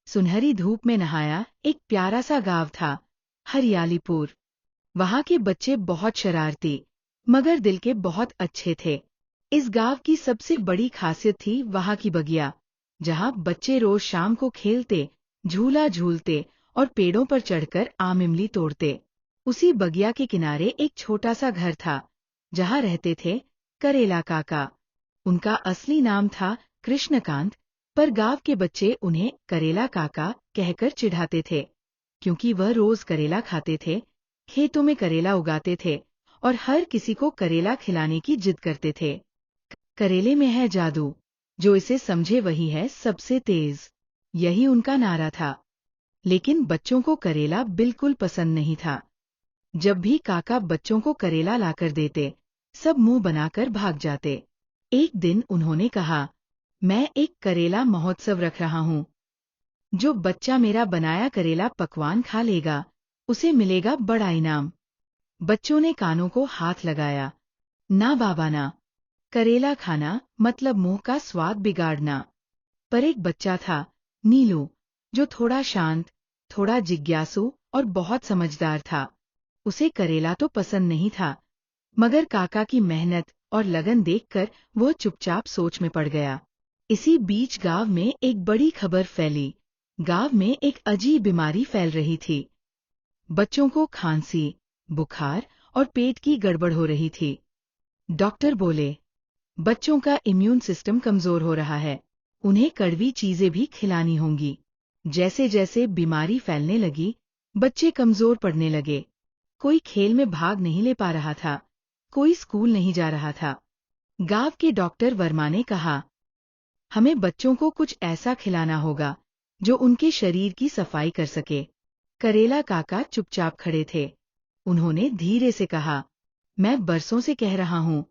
सुनहरी धूप में नहाया एक प्यारा सा गांव था, हरियालीपुर। वहां के बच्चे बहुत शरारती मगर दिल के बहुत अच्छे थे। इस गांव की सबसे बड़ी खासियत थी वहां की बगिया, जहां बच्चे रोज शाम को खेलते, झूला झूलते और पेड़ों पर चढ़कर आम इमली तोड़ते। उसी बगिया के किनारे एक छोटा सा घर था, जहां रहते थे करेला काका। उनका असली नाम था कृष्णकांत, पर गांव के बच्चे उन्हें करेला काका कहकर चिढ़ाते थे, क्योंकि वह रोज करेला खाते थे, खेतों में करेला उगाते थे और हर किसी को करेला खिलाने की जिद करते थे। करेले में है जादू, जो इसे समझे वही है सबसे तेज, यही उनका नारा था। लेकिन बच्चों को करेला बिल्कुल पसंद नहीं था। जब भी काका बच्चों को करेला लाकर देते, सब मुंह बनाकर भाग जाते। एक दिन उन्होंने कहा, मैं एक करेला महोत्सव रख रहा हूँ। जो बच्चा मेरा बनाया करेला पकवान खा लेगा, उसे मिलेगा बड़ा इनाम। बच्चों ने कानों को हाथ लगाया। ना बाबा ना, करेला खाना मतलब मुंह का स्वाद बिगाड़ना। पर एक बच्चा था, नीलू, जो थोड़ा शांत, थोड़ा जिज्ञासु और बहुत समझदार था। उसे करेला तो पसंद नहीं था, मगर काका की मेहनत और लगन देखकर वह चुपचाप सोच में पड़ गया। इसी बीच गांव में एक बड़ी खबर फैली। गांव में एक अजीब बीमारी फैल रही थी। बच्चों को खांसी, बुखार और पेट की गड़बड़ हो रही थी। डॉक्टर बोले, बच्चों का इम्यून सिस्टम कमजोर हो रहा है, उन्हें कड़वी चीजें भी खिलानी होंगी। जैसे जैसे बीमारी फैलने लगी, बच्चे कमजोर पड़ने लगे। कोई खेल में भाग नहीं ले पा रहा था, कोई स्कूल नहीं जा रहा था। गांव के डॉक्टर वर्मा ने कहा, हमें बच्चों को कुछ ऐसा खिलाना होगा जो उनके शरीर की सफाई कर सके। करेला काका चुपचाप खड़े थे। उन्होंने धीरे से कहा, मैं बरसों से कह रहा हूँ,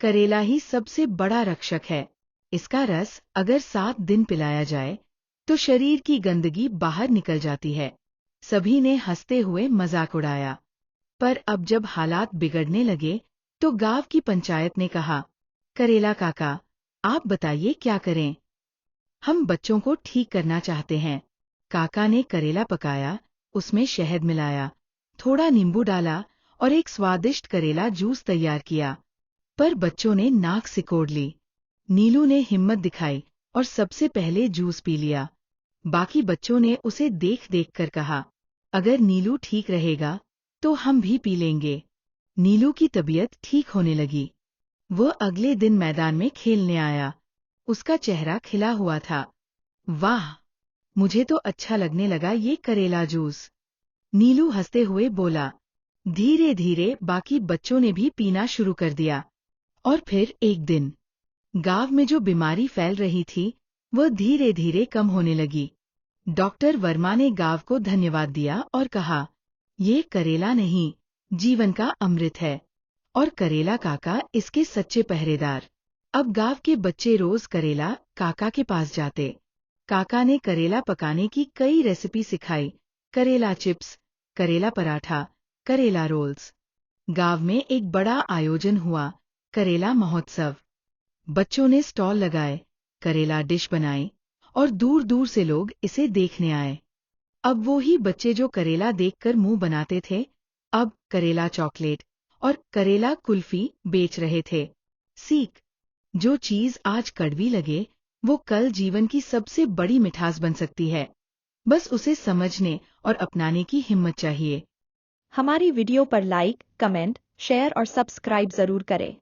करेला ही सबसे बड़ा रक्षक है। इसका रस अगर 7 दिन पिलाया जाए, तो शरीर की गंदगी बाहर निकल जाती है। सभी ने हंसते हुए मजाक उड़ाया। पर अब जब हालात बिगड़ने लगे, तो गांव की पंचायत ने कहा, करेला काका, आप बताइए क्या करें? हम बच्चों को ठीक करना चाहते हैं। काका ने करेला पकाया, उसमें शहद मिलाया, थोड़ा नींबू डाला और एक स्वादिष्ट करेला जूस तैयार किया। पर बच्चों ने नाक सिकोड़ ली। नीलू ने हिम्मत दिखाई और सबसे पहले जूस पी लिया। बाकी बच्चों ने उसे देख देख कर कहा, अगर नीलू ठीक रहेगा, तो हम भी पी लेंगे। नीलू की तबीयत ठीक होने लगी। वह अगले दिन मैदान में खेलने आया। उसका चेहरा खिला हुआ था। वाह, मुझे तो अच्छा लगने लगा ये करेला जूस, नीलू हंसते हुए बोला। धीरे धीरे बाकी बच्चों ने भी पीना शुरू कर दिया। और फिर एक दिन, गांव में जो बीमारी फैल रही थी, वह धीरे धीरे कम होने लगी। डॉक्टर वर्मा ने गांव को धन्यवाद दिया और कहा, ये करेला नहीं, जीवन का अमृत है, और करेला काका इसके सच्चे पहरेदार। अब गांव के बच्चे रोज करेला काका के पास जाते। काका ने करेला पकाने की कई रेसिपी सिखाई, करेला चिप्स, करेला पराठा, करेला रोल्स। गांव में एक बड़ा आयोजन हुआ, करेला महोत्सव। बच्चों ने स्टॉल लगाए, करेला डिश बनाई और दूर दूर से लोग इसे देखने आए। अब वो ही बच्चे जो करेला देखकर मुंह बनाते थे, अब करेला चॉकलेट और करेला कुल्फी बेच रहे थे। सीख, जो चीज आज कड़वी लगे, वो कल जीवन की सबसे बड़ी मिठास बन सकती है। बस उसे समझने और अपनाने की हिम्मत चाहिए। हमारी वीडियो पर लाइक, कमेंट, शेयर और सब्सक्राइब जरूर करें।